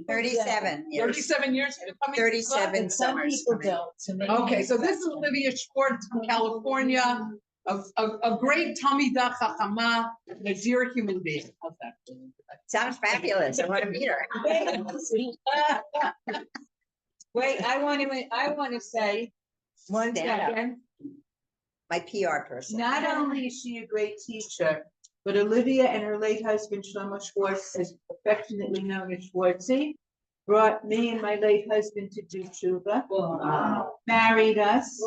37 years. 37 years. 37 Some summers. people don't. So maybe Okay, so this is Olivia Schwartz from California, a great Talmidah Chachama, and a dear human being. How's that? Sounds fabulous. I want to meet her. Wait, I want to say one Stand up. second. My PR person. Not only is she a great teacher, but Olivia and her late husband, Shlomo Schwartz, as affectionately known as Schwartzy, brought me and my late husband to do tshuva, married us,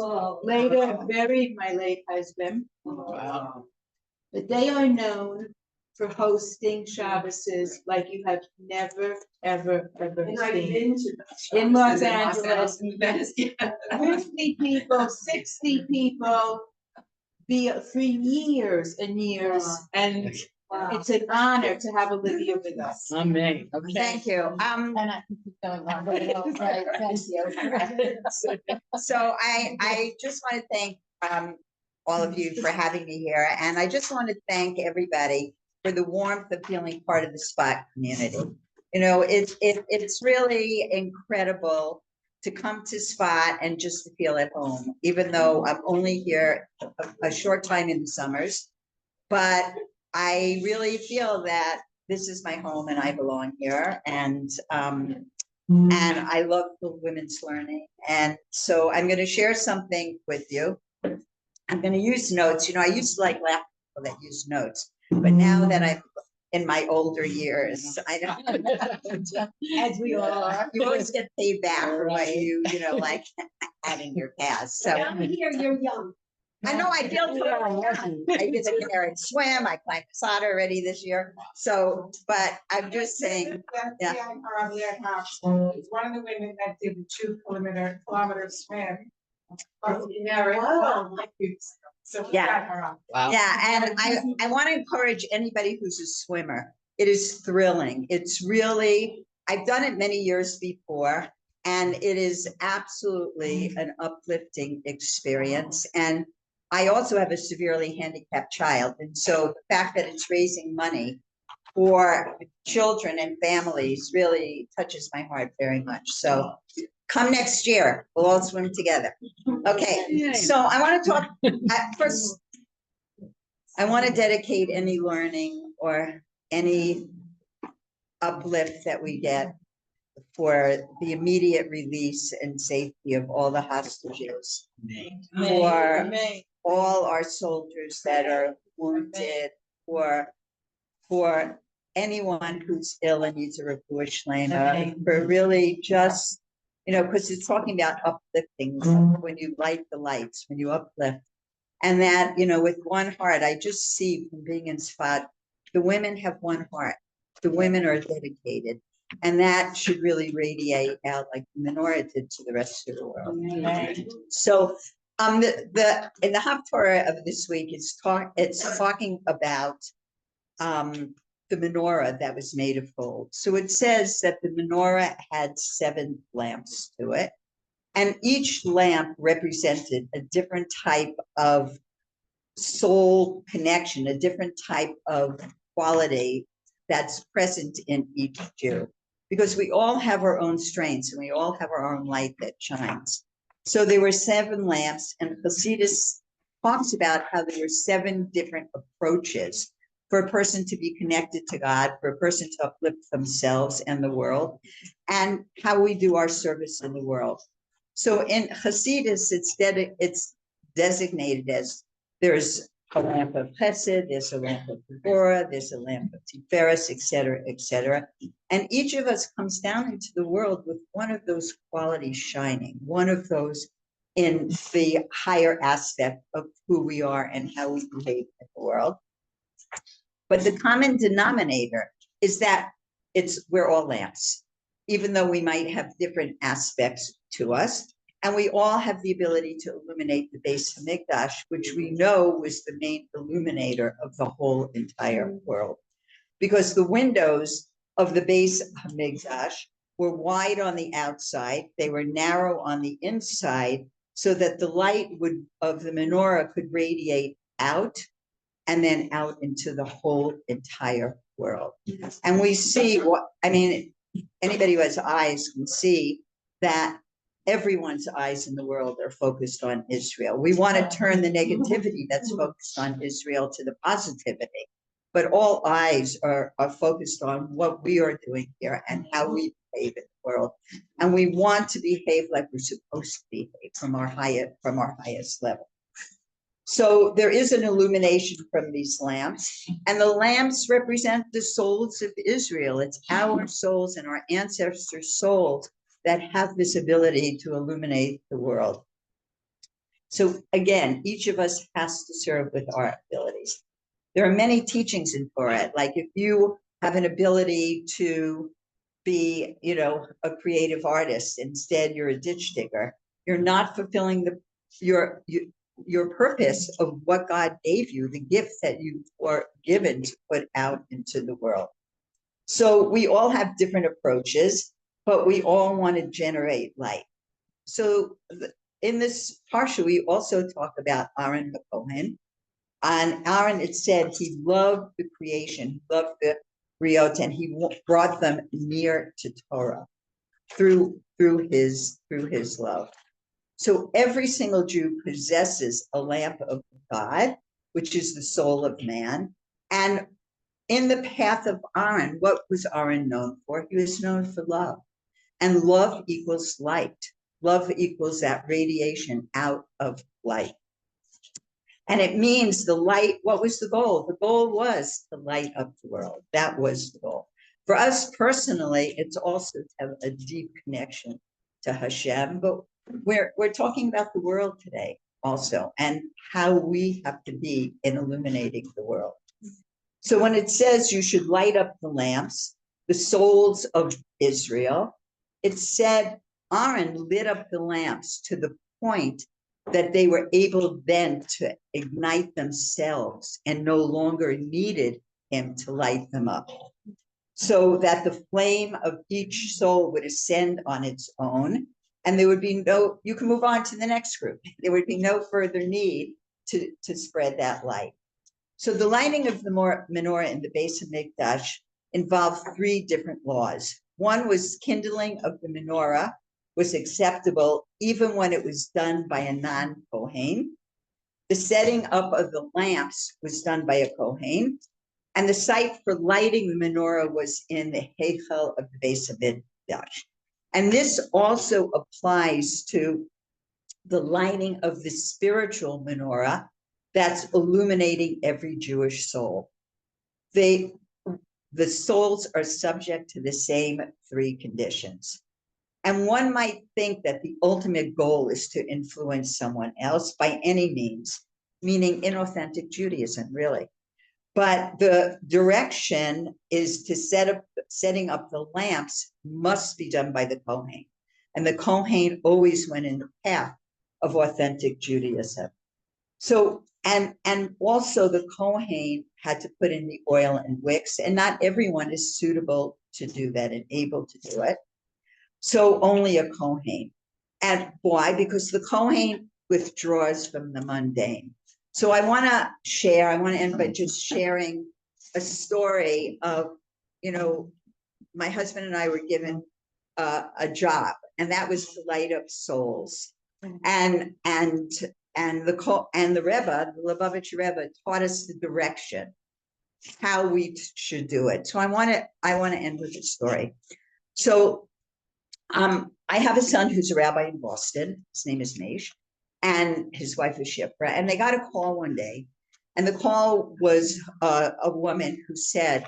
later buried my late husband. Wow. But they are known for hosting Shabboses like you have never, ever seen. In Los Angeles, 50 people, 60 people, for years and years, and it's an honor to have Olivia with us. Amen. Okay. Thank you. And I can keep going on. Right, thank you. So I just want to thank all of you for having me here, and I just want to thank everybody for the warmth of feeling part of the Spot community. You know, it's really incredible to come to Spot and just to feel at home, even though I'm only here a short time in the summers. But I really feel that this is my home and I belong here. And I love the women's learning. And so I'm going to share something with you. I'm going to use notes. You know, I used to like laugh at people that use notes, but now that I'm in my older years, I don't. As we all are. You always get paid back for what you know, like had in your past. So I'm here, you're young. I know I feel totally young. I did the Canary swim. I climbed Masada already this year. So, but I'm just saying, yeah. It's one of the women that did the 2-kilometer swim. Wow. So Yeah. Wow. Yeah, and I want to encourage anybody who's a swimmer. It is thrilling. It's really, I've done it many years before, and it is absolutely an uplifting experience. And I also have a severely handicapped child. And so the fact that it's raising money for children and families really touches my heart very much. So come next year, we'll all swim together. Okay, so I want to talk first. I want to dedicate any learning or any uplift that we get for the immediate release and safety of all the hostages, for all our soldiers that are wounded, for anyone who's ill and needs a refuah shlema, for really just, you know, because it's talking about uplifting when you light the lights, when you uplift. And that, you know, with one heart, I just see from being in Tzfat, the women have one heart. The women are dedicated. And that should really radiate out like the menorah did to the rest of the world. So in the Haftorah of this week, it's talking about the menorah that was made of gold. So it says that the menorah had 7 lamps to it, and each lamp represented a different type of soul connection, a different type of quality that's present in each Jew, because we all have our own strengths and we all have our own light that shines. So there were 7 lamps, and Hasidus talks about how there were 7 different approaches for a person to be connected to God, for a person to uplift themselves and the world, and how we do our service in the world. So in Hasidus, it's designated as there's a lamp of Chesed, there's a lamp of Gevurah, there's a lamp of Tiferes, et cetera, et cetera. And each of us comes down into the world with one of those qualities shining, one of those in the higher aspect of who we are and how we behave in the world. But the common denominator is that we're all lamps, even though we might have different aspects to us. And we all have the ability to illuminate the Beis Hamikdash, which we know was the main illuminator of the whole entire world. Because the windows of the Beis Hamikdash were wide on the outside, they were narrow on the inside, so that the light of the menorah could radiate out and then out into the whole entire world. And we see anybody who has eyes can see that everyone's eyes in the world are focused on Israel. We want to turn the negativity that's focused on Israel to the positivity, but all eyes are focused on what we are doing here and how we behave in the world. And we want to behave like we're supposed to behave from our highest level. So there is an illumination from these lamps, and the lamps represent the souls of Israel. It's our souls and our ancestors' souls that have this ability to illuminate the world. So again, each of us has to serve with our abilities. There are many teachings in Torah, like if you have an ability to be, a creative artist, instead you're a ditch digger, you're not fulfilling your purpose of what God gave you, the gift that you were given to put out into the world. So we all have different approaches, but we all want to generate light. So in this parsha, we also talk about Aaron the Kohen. And Aaron, it said he loved the creation, loved the Riot, and he brought them near to Torah through his love. So every single Jew possesses a lamp of God, which is the soul of man. And in the path of Aaron, what was Aaron known for? He was known for love. And love equals light. Love equals that radiation out of light. And it means the light, what was the goal? The goal was to light up the world. That was the goal. For us personally, it's also to have a deep connection to Hashem, but we're talking about the world today also, and how we have to be in illuminating the world. So when it says you should light up the lamps, the souls of Israel, it said Aaron lit up the lamps to the point that they were able then to ignite themselves and no longer needed him to light them up. So that the flame of each soul would ascend on its own, and there would be you can move on to the next group. There would be no further need to spread that light. So the lighting of the menorah in the Beit Mikdash involved 3 different laws. One was kindling of the menorah was acceptable even when it was done by a non-Kohen. The setting up of the lamps was done by a Kohen. And the site for lighting the menorah was in the Heichal of the Beit Medrash. And this also applies to the lighting of the spiritual menorah that's illuminating every Jewish soul. The souls are subject to the same 3 conditions. And one might think that the ultimate goal is to influence someone else by any means, meaning inauthentic Judaism, really. But the direction is to setting up the lamps must be done by the Kohen. And the Kohen always went in the path of authentic Judaism. So, and also the Kohen had to put in the oil and wicks, and not everyone is suitable to do that and able to do it. So only a Kohen. And why? Because the Kohen withdraws from the mundane. So I want to end by just sharing a story of, my husband and I were given a job, and that was to light up souls. And the Rebbe, the Lubavitch Rebbe, taught us the direction, how we should do it. So I want to end with a story. So I have a son who's a rabbi in Boston. His name is Mesh, and his wife is Shipra. And they got a call one day, and the call was a woman who said,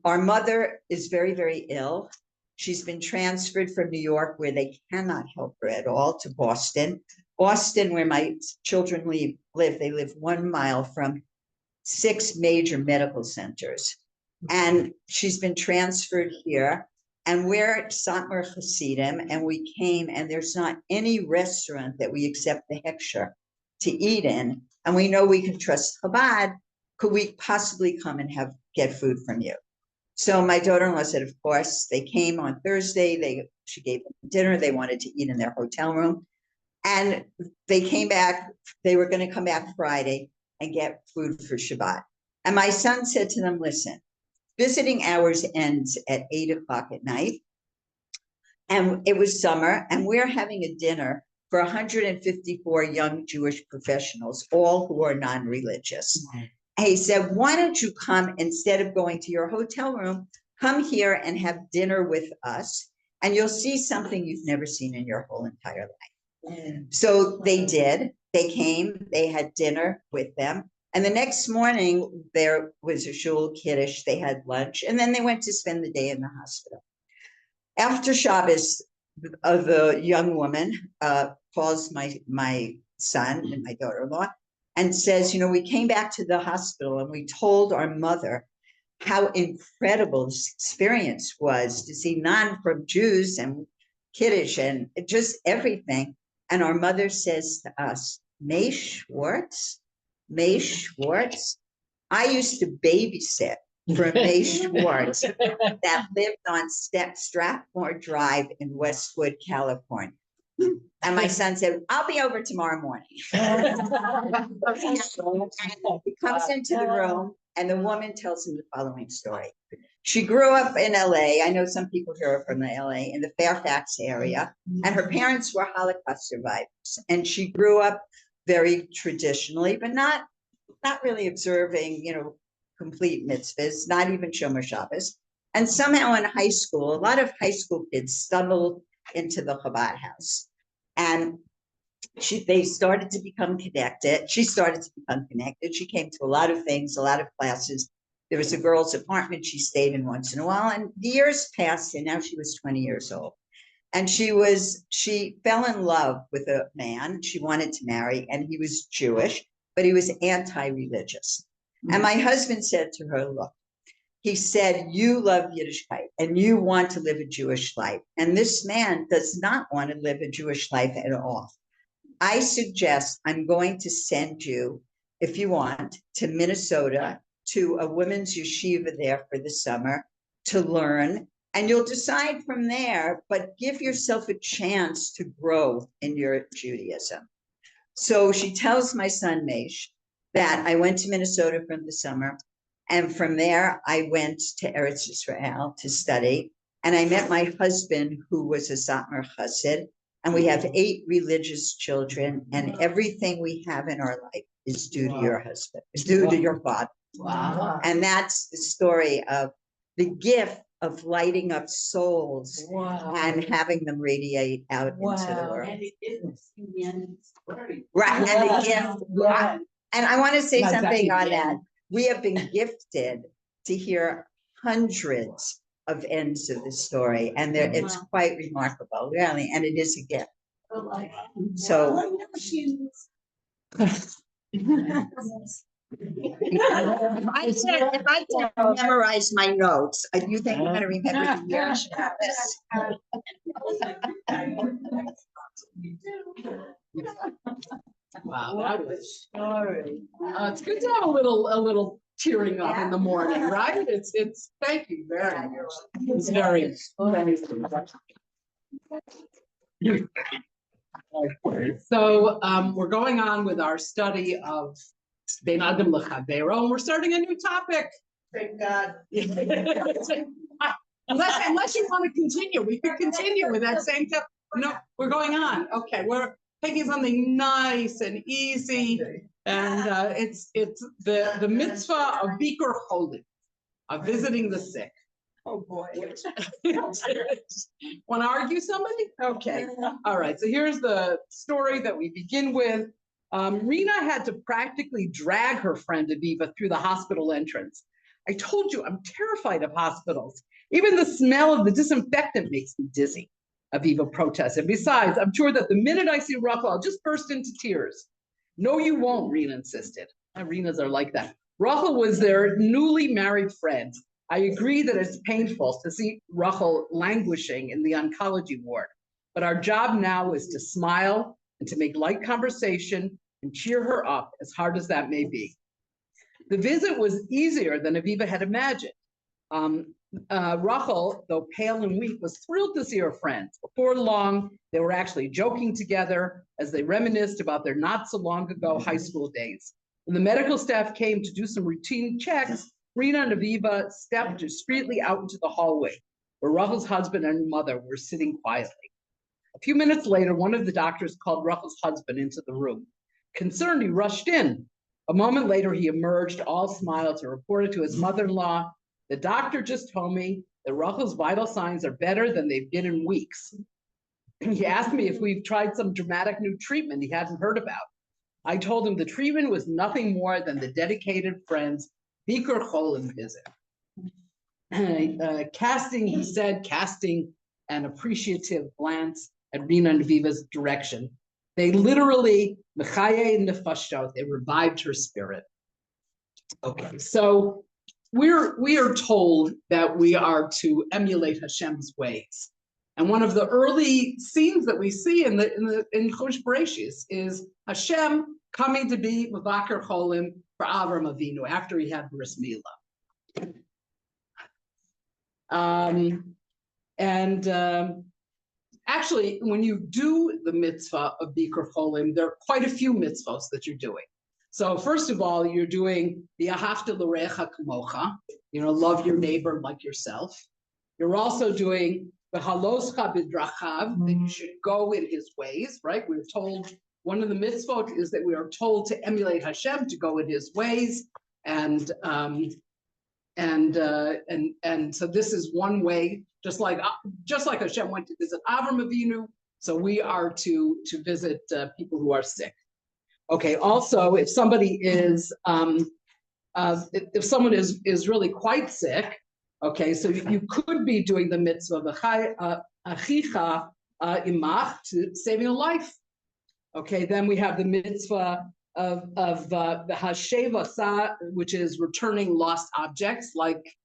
"Our mother is very, very ill. She's been transferred from New York, where they cannot help her at all, to Boston. Boston, where my children live, they live 1 mile from 6 major medical centers. And she's been transferred here. And we're at Satmar Hasidim, and we came, and there's not any restaurant that we accept the hechsher to eat in. And we know we can trust Chabad. Could we possibly come and get food from you?" So my daughter-in-law said, of course. They came on Thursday. She gave them dinner. They wanted to eat in their hotel room. And they came back. They were going to come back Friday and get food for Shabbat. And my son said to them, "Listen, visiting hours ends at 8 o'clock at night. And it was summer, and we're having a dinner for 154 young Jewish professionals, all who are non-religious. And he said, why don't you come, instead of going to your hotel room, come here and have dinner with us, and you'll see something you've never seen in your whole entire life. So they did. They came, they had dinner with them. And the next morning, there was a shul kiddush, they had lunch, and then they went to spend the day in the hospital. After Shabbos, the young woman calls my son and my daughter-in-law and says, we came back to the hospital and we told our mother how incredible this experience was to see non from Jews and kiddush and just everything. And our mother says to us, May Schwartz, I used to babysit for May Schwartz that lived on Strathmore Drive in Westwood, California. And my son said, I'll be over tomorrow morning. He comes into the room and the woman tells him the following story. She grew up in LA. I know some people here are from the LA, in the Fairfax area. And her parents were Holocaust survivors. And she grew up very traditionally, but not really observing, complete mitzvahs, not even Shomer Shabbos. And somehow in high school, a lot of high school kids stumbled into the Chabad house. And they started to become connected. She started to become connected. She came to a lot of things, a lot of classes. There was a girls' apartment she stayed in once in a while. And the years passed, and now she was 20 years old. And she fell in love with a man she wanted to marry, and he was Jewish, but he was anti-religious. Mm-hmm. And my husband said to her, look, he said, you love Yiddishkeit and you want to live a Jewish life. And this man does not want to live a Jewish life at all. I suggest I'm going to send you, if you want, to Minnesota, to a women's yeshiva there for the summer to learn. And you'll decide from there, but give yourself a chance to grow in your Judaism. So she tells my son, Mesh, that I went to Minnesota for the summer. And from there, I went to Eretz Yisrael to study. And I met my husband, who was a Satmar Chassid. And we have 8 religious children. And everything we have in our life is due to your husband, is due to your father. Wow. And that's the story of the gift of lighting up souls and having them radiate out into the world. And it is right. And the gift. And I want to say something on that. We have been gifted to hear hundreds of ends of the story, and it's quite remarkable, really, and it is a gift. So, if I can memorize my notes, you think I'm going to remember the years? Wow, that was story. It's good to have a little tearing up in the morning, right? It's thank you very much. It's very. So we're going on with our study of Ben Adam L'Chavero, and we're starting a new topic. Thank God. Unless you want to continue, we could continue with that same topic. No, we're going on. Okay, we're taking something nice and easy, and it's the mitzvah of Bikur Cholim, of visiting the sick. Oh boy. Want to argue somebody? Okay. All right. So here's the story that we begin with. Rena had to practically drag her friend Aviva through the hospital entrance. I told you I'm terrified of hospitals. Even the smell of the disinfectant makes me dizzy, Aviva protested. Besides, I'm sure that the minute I see Rachel, I'll just burst into tears. No, you won't, Rena insisted. Renas are like that. Rachel was their newly married friend. I agree that it's painful to see Rachel languishing in the oncology ward, but our job now is to smile and to make light conversation and cheer her up, as hard as that may be. The visit was easier than Aviva had imagined. Rachel, though pale and weak, was thrilled to see her friends. Before long, they were actually joking together as they reminisced about their not so long ago high school days. When the medical staff came to do some routine checks, Rena and Aviva stepped discreetly out into the hallway. where Rachel's husband and mother were sitting quietly. A few minutes later, one of the doctors called Rachel's husband into the room. Concerned, he rushed in. A moment later, he emerged, all smiles, and reported to his mother-in-law, "The doctor just told me that Rachel's vital signs are better than they've been in weeks." He asked me if we've tried some dramatic new treatment he hadn't heard about. I told him the treatment was nothing more than the dedicated friend's Bikur Cholim visit. Casting an appreciative glance at Rina and Viva's direction. They literally, they revived her spirit. Okay, so we are told that we are to emulate Hashem's ways. And one of the early scenes that we see in Chumash Bereshis is Hashem coming to be Mavaker Cholim for Avram Avinu after he had Bris Milah. Actually, when you do the mitzvah of Bikur Cholim, there are quite a few mitzvahs that you're doing. So first of all, you're doing the Ahavta L'Recha Kamocha, love your neighbor like yourself. You're also doing the Haloscha B'drachav, that you should go in his ways, right? We're told one of the mitzvot is that we are told to emulate Hashem, to go in his ways, and so this is one way. Just like Hashem went to visit Avram Avinu, so we are to visit people who are sick. Okay. Also, if somebody is if someone is really quite sick, okay, so you could be doing the mitzvah of achicha imach, to saving a life. Okay. Then we have the mitzvah of the hasheva, which is returning lost objects, like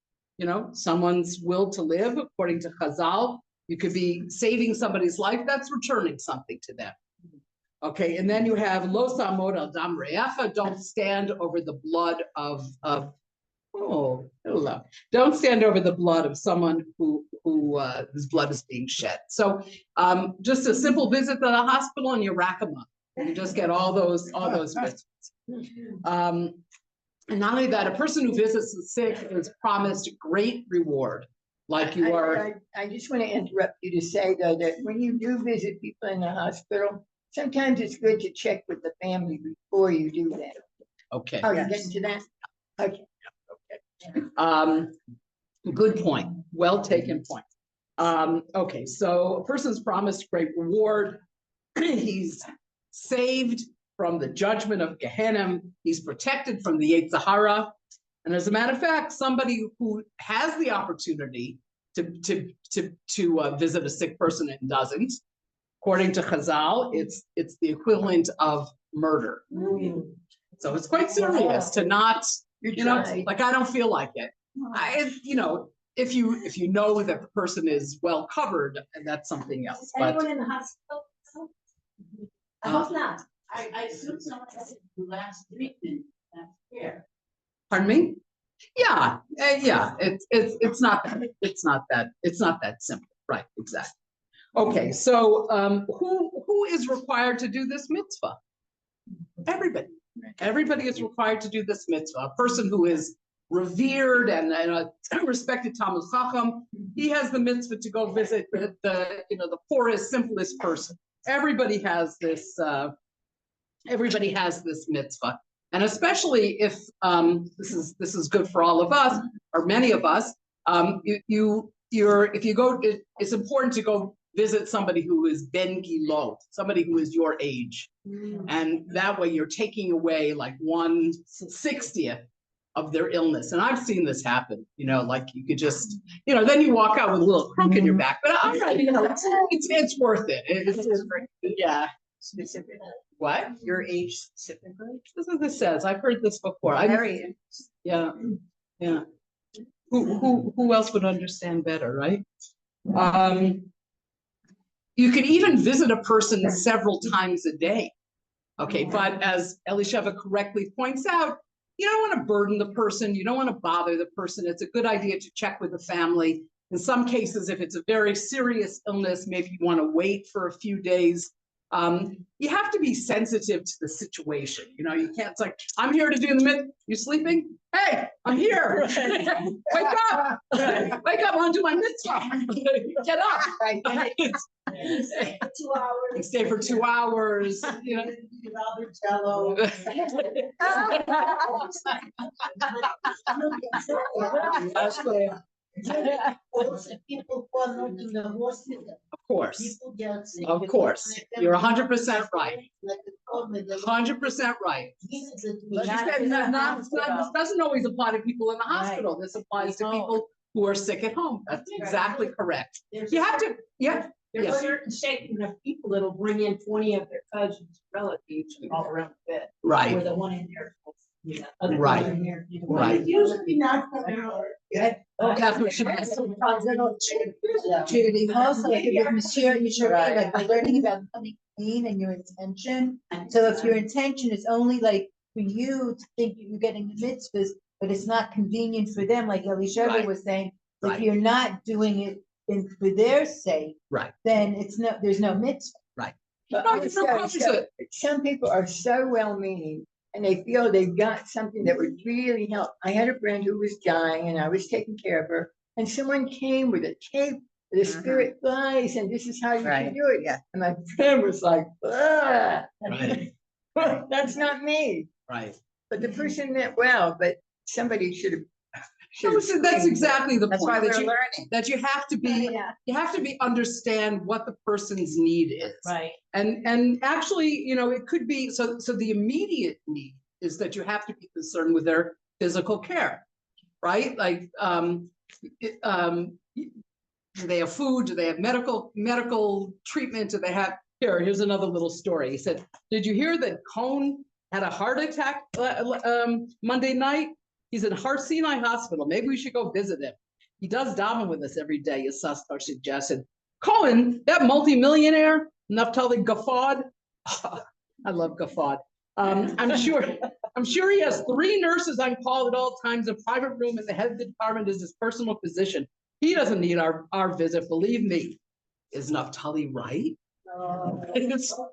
someone's will to live, according to Chazal. You could be saving somebody's life, that's returning something to them. Okay, and then you have lo samod al dam re'echa, don't stand over the blood of don't stand over the blood of someone whose blood is being shed. So just a simple visit to the hospital and you rack them up. You just get all those visits. And not only that, a person who visits the sick is promised great reward. Like you are. I just want to interrupt you to say, though, that when you do visit people in the hospital, sometimes it's good to check with the family before you do that. Okay. Oh, you're getting to that? Okay. Good point. Well taken point. Okay, so a person's promised great reward. He's saved from the judgment of Gehenna. He's protected from the Yetzer Hara. And as a matter of fact, somebody who has the opportunity to visit a sick person and doesn't, according to Chazal, it's the equivalent of murder. So it's quite serious to not, like I don't feel like it. If you know that the person is well covered, and that's something else. Is anyone in the hospital? I hope not. I assume someone has the last treatment, that's fair. Pardon me? Yeah. It's not that simple. Right, exactly. Okay, so who is required to do this mitzvah? Everybody. Everybody is required to do this mitzvah. A person who is revered and a respected Talmud Chacham, he has the mitzvah to go visit the poorest, simplest person. Everybody has this mitzvah, and especially if this is good for all of us or many of us. If you go, it's important to go visit somebody who is ben gilo, somebody who is your age, and that way you're taking away like 1/60th of their illness. And I've seen this happen. Like you could just, then you walk out with a little crook in your back. But I'm right, it's worth it. Yeah. Specific. What? Your age specifically? This is what this says. I've heard this before. Yeah. Who else would understand better, right? You could even visit a person several times a day. Okay, but as Elisheva correctly points out, you don't want to burden the person. You don't want to bother the person. It's a good idea to check with the family. In some cases, if it's a very serious illness, maybe you want to wait for a few days You have to be sensitive to the situation. You know, you can't, it's like, I'm here to do the mitzvah. You sleeping? Hey, I'm here. Wake up. Wake up, I want to do my mitzvah. Get up. Two hours. You stay for 2 hours, you know. Jello. People fall into the hospital. Of course, People get sick. of course. You're 100% right. Like the COVID, the- 100% right. But you said this doesn't always apply to people in the hospital. This applies to people who are sick at home. That's exactly correct. You have to, yeah. There's Yeah. a certain segment of people that'll bring in 20 of their cousins, relatives all around the bed. Right. Where the one in there. You know, other Right. ones in there, you know. Right. Usually not for an hour. That's what she meant. Judy, also, if Monsieur, you should read, like, we're learning about coming clean and your intention. So if your intention is only like for you to think you're getting the mitzvahs, but it's not convenient for them, like Elisha Right. was saying, Right. if you're not doing it for their sake, Right. then there's no mitzvah. But No, you're also, some people are so well-meaning and they feel they've got something that would really help. I had a friend who was dying and I was taking care of her, and someone came with a tape, the spirit flies, and this is how you Right, should do it. yeah. And my friend was like, "Ugh." Right. That's not me. Right. But the person meant well, but somebody should have. No, so that's exactly the That's why point, we're learning. that you have to be, understand what the person's need is. Right. And actually, you know, it could be, so the immediate need is that you have to be concerned with their physical care, right? Like, do they have food? Do they have medical treatment? Do they have, here's another little story. He said, did you hear that Cohn had a heart attack Monday night? He's in Har Sinai Hospital. Maybe we should go visit him. He does daven with us every day, as Sastar suggested. Cohen, that multimillionaire, Naftali Gaffard. I love Gaffard. I'm sure he has 3 nurses on call at all times, a private room, and the head of the department is his personal physician. He doesn't need our visit, believe me. Is Naftali right? So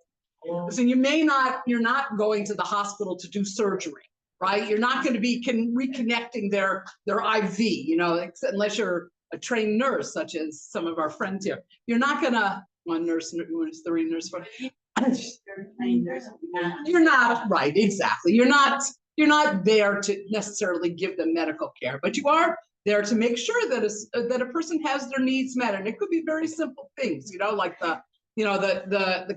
you're not going to the hospital to do surgery, right? You're not going to be reconnecting their IV, you know, unless you're a trained nurse, such as some of our friends here. You're not gonna, one nurse, 3 nurse. You're not, right, exactly. You're not there to necessarily give them medical care, but you are there to make sure that a person has their needs met. And it could be very simple things, you know, like the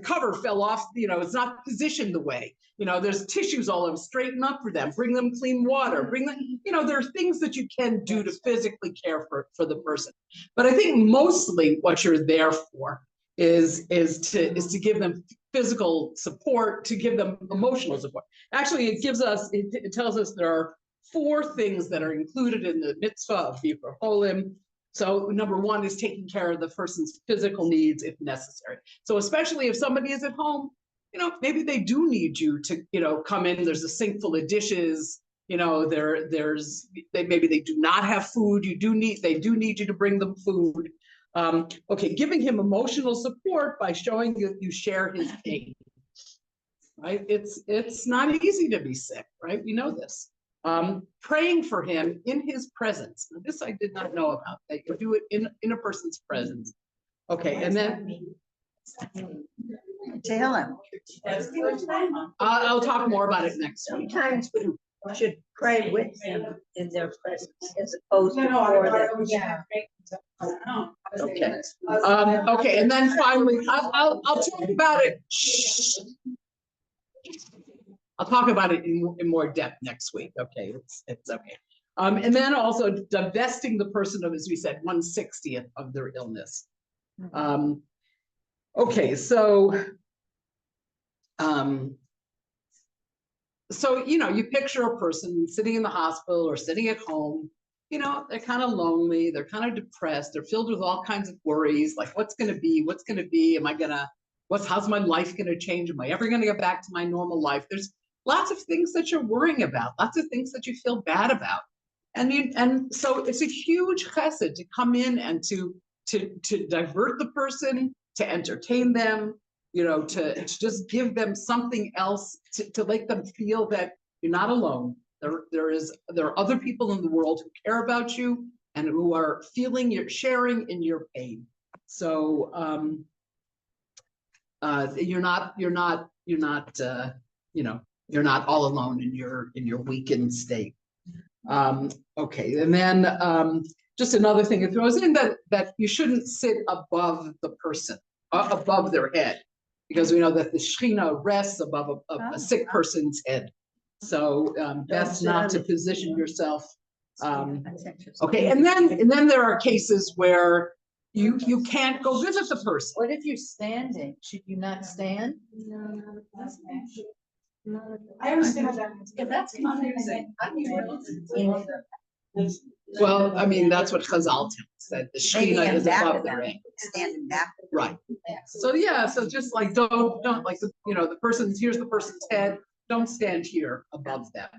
cover fell off, you know, it's not positioned the way, you know, there's tissues all over, straighten up for them, bring them clean water, bring them, you know, there are things that you can do to physically care for the person. But I think mostly what you're there for is to give them physical support, to give them emotional support. Actually, it tells us there are 4 things that are included in the mitzvah of Bituach Leumi. So number 1 is taking care of the person's physical needs if necessary. So especially if somebody is at home, you know, maybe they do need you to, you know, come in, there's a sink full of dishes, you know, maybe they do not have food, they do need you to bring them food. Okay, giving him emotional support by showing that you share his pain, right? It's not easy to be sick, right? We know this. Praying for him in his presence. Now, this I did not know about, that you do it in a person's presence. Okay, and then Tell him. I'll talk more about it next week. Sometimes we should pray with them in their presence as opposed to for them. Okay. Okay, and then finally, I'll talk about it. I'll talk about it in more depth next week. Okay, it's okay. And then also divesting the person of, as we said, 1/60th of their illness. Okay, so you know, you picture a person sitting in the hospital or sitting at home. You know, they're kind of lonely, they're kind of depressed, they're filled with all kinds of worries, like what's gonna be, how's my life gonna change? Am I ever gonna get back to my normal life? There's lots of things that you're worrying about, lots of things that you feel bad about. And so it's a huge chesed to come in and to divert the person, to entertain them, to just give them something else to make them feel that you're not alone. There are other people in the world who care about you and who are sharing in your pain. So you're not all alone in your weakened state. Okay, and then just another thing it throws in that you shouldn't sit above the person, above their head, because we know that the Shekhinah rests above a sick person's head. So best not to position yourself. Okay, and then there are cases where you can't go visit the person. What if you're standing? Should you not stand? I understand that. Yeah, that's confusing. Well, I mean, that's what Chazal tells us, that the Maybe Shekhinah in is back above of their them, head. standing back. Right. So yeah, so just like don't like here's the person's head. Don't stand here above them.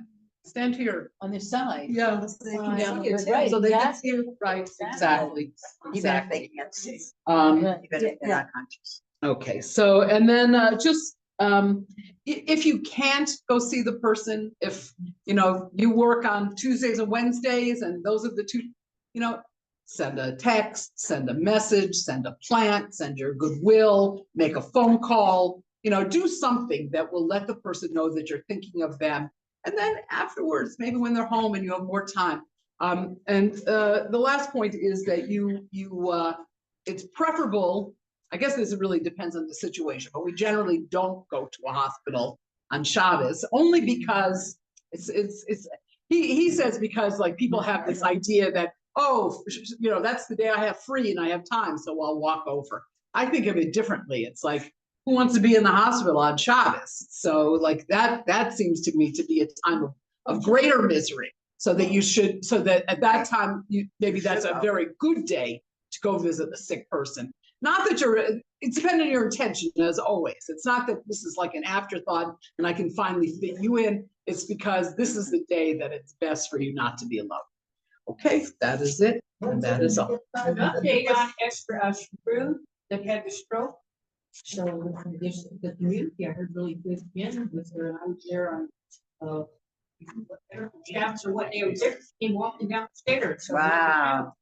Stand here. On their side. Yeah. Yeah. Right. So they can Exactly. see you. Right. Exactly. Even if they can't see, Um, even if they're not conscious. okay. So and then just if you can't go see the person, if you work on Tuesdays and Wednesdays, and those are the two, send a text, send a message, send a plant, send your goodwill, make a phone call, do something that will let the person know that you're thinking of them. And then afterwards, maybe when they're home and you have more time. And the last point is that it's preferable. I guess this really depends on the situation, but we generally don't go to a hospital on Shabbos, only because he says because like people have this idea that, that's the day I have free and I have time, so I'll walk over. I think of it differently. It's like, who wants to be in the hospital on Shabbos? So like that seems to me to be a time of greater misery. So that at that time, maybe that's a very good day to go visit a sick person. Not that it's depending on your intention, as always. It's not that this is like an afterthought and I can finally fit you in. It's because this is the day that it's best for you not to be alone. Okay, that is it, and that is all. An update on Esther Ashbrew that had the stroke. So the community, I heard really good again with her. I was there on shafts or what they were there, came walking downstairs. So Wow.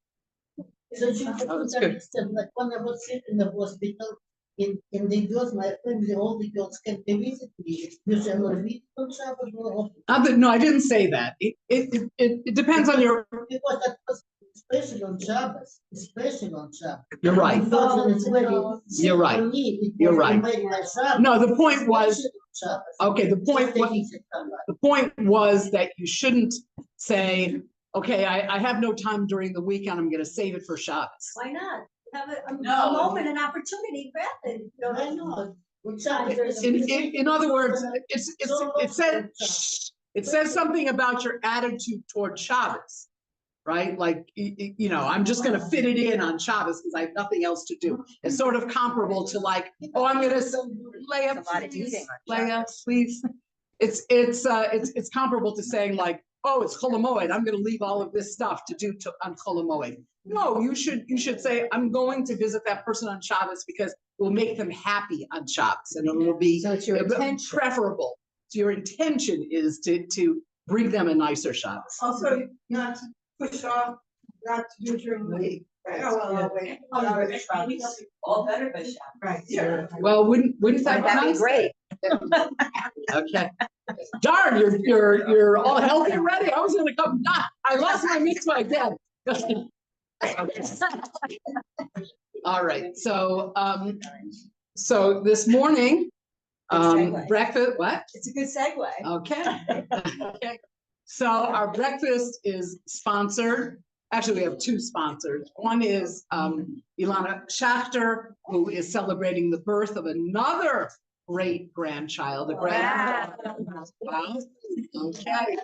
So she that's good. like when I was sitting in the hospital, in the girls, my friends, all the girls came to visit me. You said, well, we don't have a girl. No, I didn't say that. It depends on your. Because that was especially on Shabbos, especially on Shabbos. You're right. You're right. You're right. No, the point was. Okay, the point was that you shouldn't say, okay, I have no time during the weekend, I'm gonna save it for Shabbos. Why not? Have a No. moment, an opportunity, grab it. I know. In other words, it says something about your attitude toward Shabbos, right? Like, I'm just gonna fit it in on Shabbos because I have nothing else to do. It's sort of comparable to like, I'm gonna lay up, It's a lot of eating on Leia, please. It's comparable to saying like, it's Chol HaMoed, I'm gonna leave all of this stuff to do on Chol HaMoed. No, you should say, I'm going to visit that person on Shabbos because it will make them happy on Shabbos, and it will be So it's your intention. preferable. So your intention is to bring them a nicer Shabbos. Also, not to push off, not to do during the week. All better by Shabbos. Right, yeah. Well, wouldn't that That'd be be nice? great. Okay. Darn, you're all healthy and ready. I was gonna come. I lost my mitzvah again. All right. So this morning, segue. breakfast. What? It's a good segue. Okay. Okay. So our breakfast is sponsored. Actually, we have two sponsors. One is Ilana Schachter, who is celebrating the birth of another great grandchild. Wow. Okay.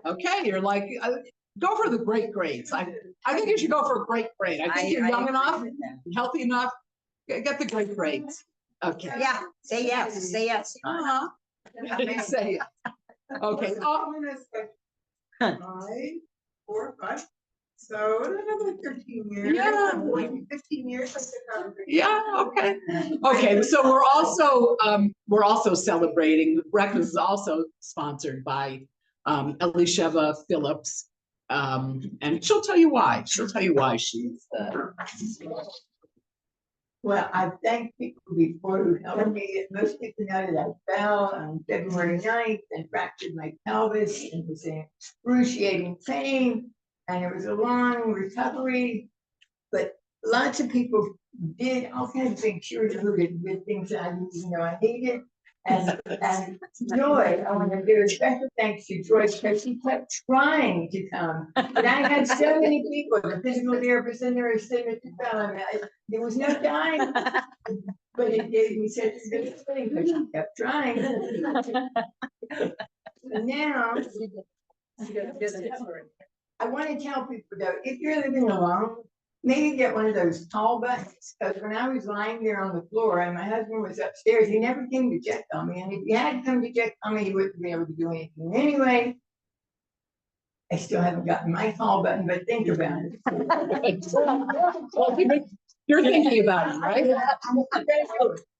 Okay, you're like, go for the great grades. I think you should go for a great grade. I think you're young agree enough, with them. healthy enough. Get the great grades. Okay. Yeah, say yes, say yes. Uh-huh. Say it. Okay. Five, 4, 5. So another 13 years. Yeah. Like 15 years. I took out. Yeah, okay. Okay, so we're also celebrating, breakfast is also sponsored by Elisheva Phillips. And she'll tell you why. She'll tell you why she's Well, I thank people before who helped me. Most people know that I fell on February 9th and fractured my pelvis and was in excruciating pain. And it was a long recovery, but lots of people did all kinds of things, sure with things that I didn't know I needed. And Joy, I want to give a special thanks to Joy because she kept trying to come. But I had so many people, the physical therapist and there was sitting at the phone. There was no time, but it gave me such a good feeling because she kept trying. And now, I want to tell people though, if you're living alone, maybe get one of those tall buttons. Because when I was lying there on the floor and my husband was upstairs, he never came to check on me. And if he had come to check on me, he wouldn't be able to do anything anyway. I still haven't gotten my call button, but think about it. You're thinking about it, right?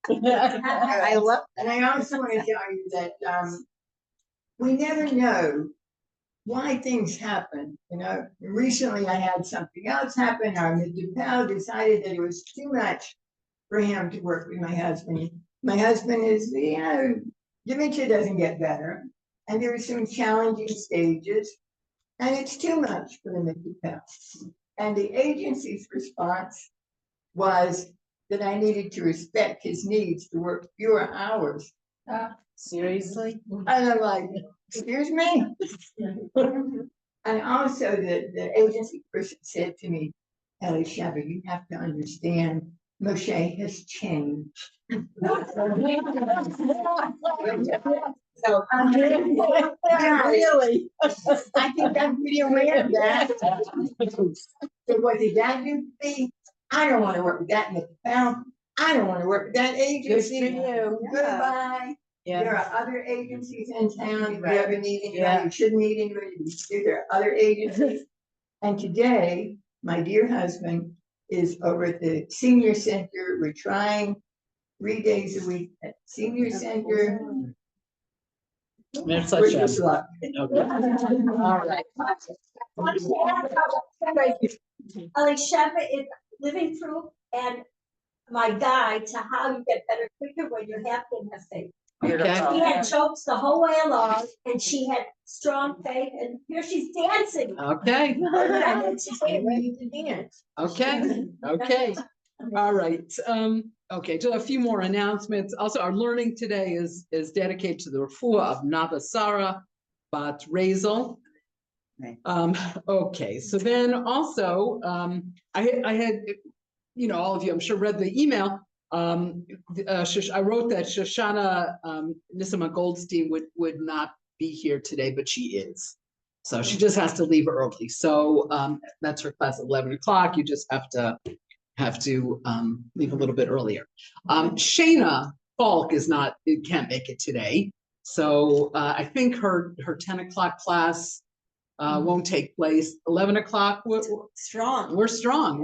I love, and I also want to tell you that we never know why things happen. You know, recently I had something else happen. Our Mr. decided that it was too much for him to work with my husband. My husband is, you know, dementia doesn't get better, and there were some challenging stages, and it's too much for the Mr. And the agency's response was that I needed to respect his needs to work fewer hours. Seriously? And I'm like, excuse me? And also the agency person said to me, Elisheva, you have to understand, Moshe has changed. So really, I think I'm pretty aware of that. So what did that do to me? I don't want to work with that Mr. Pound. I don't want to work with that agency. Good for you. Goodbye. Yeah. There are other agencies in town. If you ever need anybody, you shouldn't need anybody. There are other agencies. And today, my dear husband is over at the senior center. We're trying 3 days a week at senior center. There's Wish us luck. All right. Elisheva is living proof and my guide to how you get better quicker when you have to have faith. Okay. She had chokes the whole way along and she had strong faith and here she's dancing. Okay. And she's Ready to dance. Okay. Okay. All right. Okay, just a few more announcements. Also, our learning today is dedicated to the refuah of Nava Sarah Bat Razel. Right. Okay, so then also, I had, you know, all of you, I'm sure, read the email. I wrote that Shoshana Nissama Goldstein would not be here today, but she is. So she just has to leave early. So that's her class at 11 o'clock. You just have to leave a little bit earlier. Shayna Falk can't make it today. So I think her 10 o'clock class won't take place. 11 o'clock, we're strong. We're strong.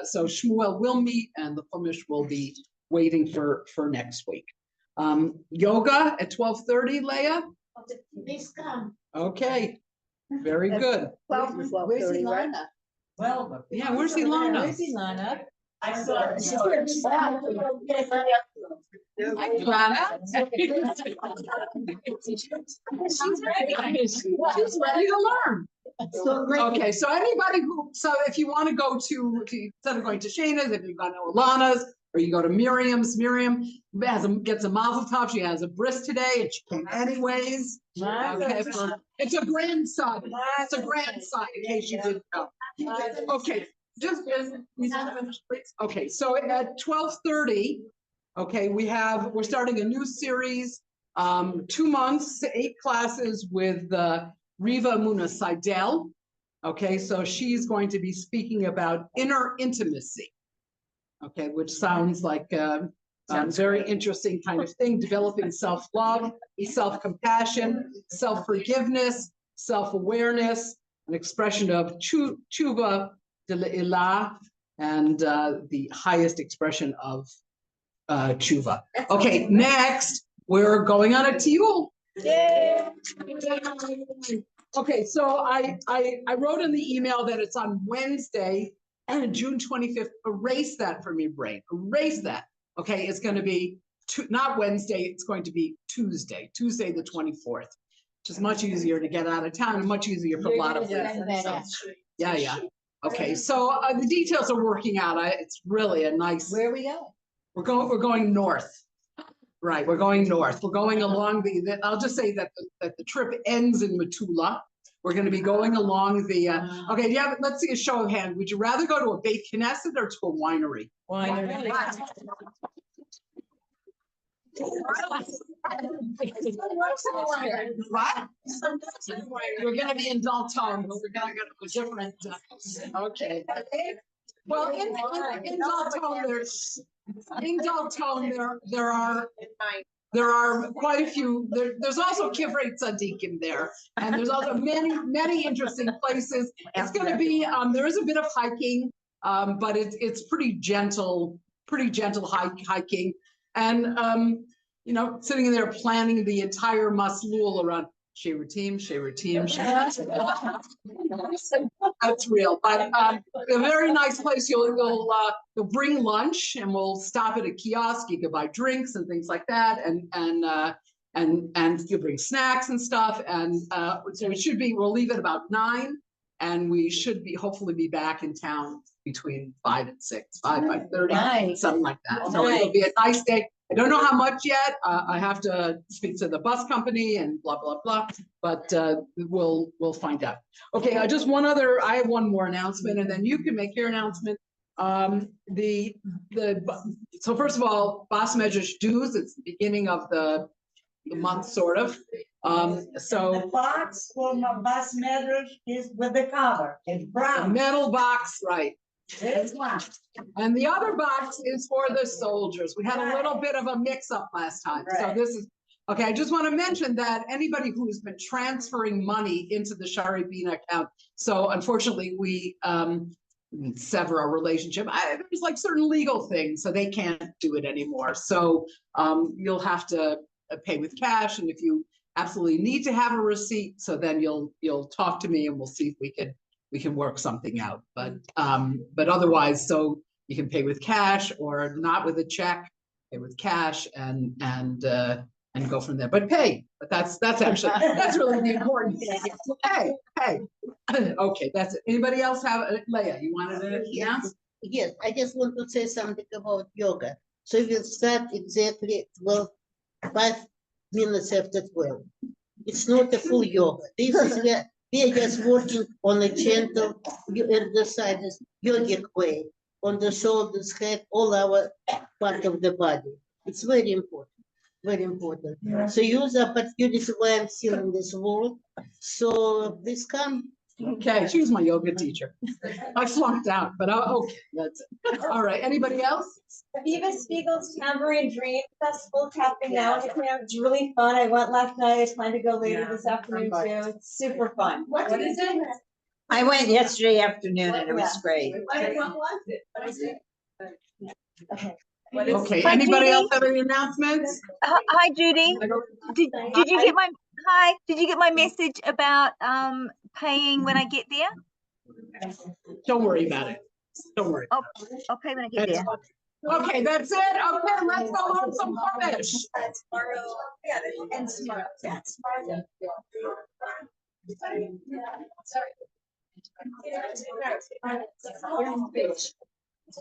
So Shmuel will meet and the Chumash will be waiting for next week. Yoga at 12:30, Leah? Please come. Okay, very good. Where's Ilana? Well, Yeah, where's Ilana? Where's Ilana? I saw. Hi, Ilana. She's ready to learn. Okay, so anybody so if you want to go to instead of going to Shayna's, if you've got no Ilana's, or you go to Miriam gets a mazel tov. She has a bris today, and she came anyways. Okay, it's a grandson. It's a grandson, in case you didn't know. Okay, okay, so at 12:30, okay, we're starting a new series, 2 months, 8 classes with Riva Muna Seidel. Okay, so she's going to be speaking about inner intimacy. Okay, which sounds like a very interesting kind of thing, developing self-love, self-compassion, self-forgiveness, self-awareness, an expression of tshuva de le'ilah, and the highest expression of tshuva. Okay, next, we're going on a tiyul. Okay, so I wrote in the email that it's on Wednesday, June 25th. Erase that from your brain. Erase that. Okay, it's going to be not Wednesday. It's going to be Tuesday the 24th, which is much easier to get out of town and much easier for a lot of reasons. So, yeah. Okay, so the details are working out. It's really a nice. Where are we going? We're going north. Right, we're going north. We're going along I'll just say that the trip ends in Metula. We're going to be going along the, okay, yeah, let's see a show of hands. Would you rather go to a Beit Knesset or to a winery? Winery. What? We're going to be in Dalton, but we're going to go to a different, okay. Well, in Dalton, there are quite a few. There's also Kivrei Tzadikim there, and there's also many interesting places. It's going to be there is a bit of hiking, but it's pretty gentle hiking, and sitting there planning the entire maslul around Shiratim. That's real, but a very nice place. You'll bring lunch, and we'll stop at a kiosk. You can buy drinks and things like that, and you bring snacks and stuff. And so we'll leave at about 9, and we should hopefully be back in town between 5 and 6, 5:30, Nice. something like that. So it'll be a nice day. I don't know how much yet. I have to speak to the bus company and blah, blah, blah, but we'll find out. Okay, I have one more announcement, and then you can make your announcement. So first of all, Bas Medrash dues, it's the beginning of the month, sort of. The box for my Bas Medrash is with the cover. It's The brown. metal box, right. This one. And the other box is for the soldiers. We had a little bit of a mix-up last time. So Right. this is, okay, I just want to mention that anybody who's been transferring money into the Shari Bina account, so unfortunately we sever our relationship. There's like certain legal things, so they can't do it anymore. So you'll have to pay with cash, and if you absolutely need to have a receipt, so then you'll talk to me and we'll see if we can work something out. But otherwise, so you can pay with cash or not with a check, pay with cash and go from there. But pay. But that's actually that's really the important thing. Pay. Okay, that's it. Anybody else have Leah? You wanted to announce? Yes, I just want to say something about yoga. So we'll start exactly 5 minutes after 12. It's not a full yoga. This is where we are just working on a gentle exercises, yogic way, on the shoulders, head, all our part of the body. It's very important, very important. Yeah. So use the opportunity why I'm still in this world. So please come. Okay, she was my yoga teacher. I flunked out, but okay, that's it. All right, anybody else? Viva Spiegel's Tambourine Dream Festival happening now. It's really fun. I went last night. I plan to go later this afternoon too. It's super fun. What is it? I went yesterday afternoon and it was great. Okay, Hi, anybody Judy. else have any announcements? Hi, Judy. Did you get my Did you get my message about paying when I get there? Don't worry about it. Don't worry. I'll pay when I get there. Okay, that's it. Okay, let's go on some rubbish. Tomorrow, yeah, and tomorrow. That's tomorrow.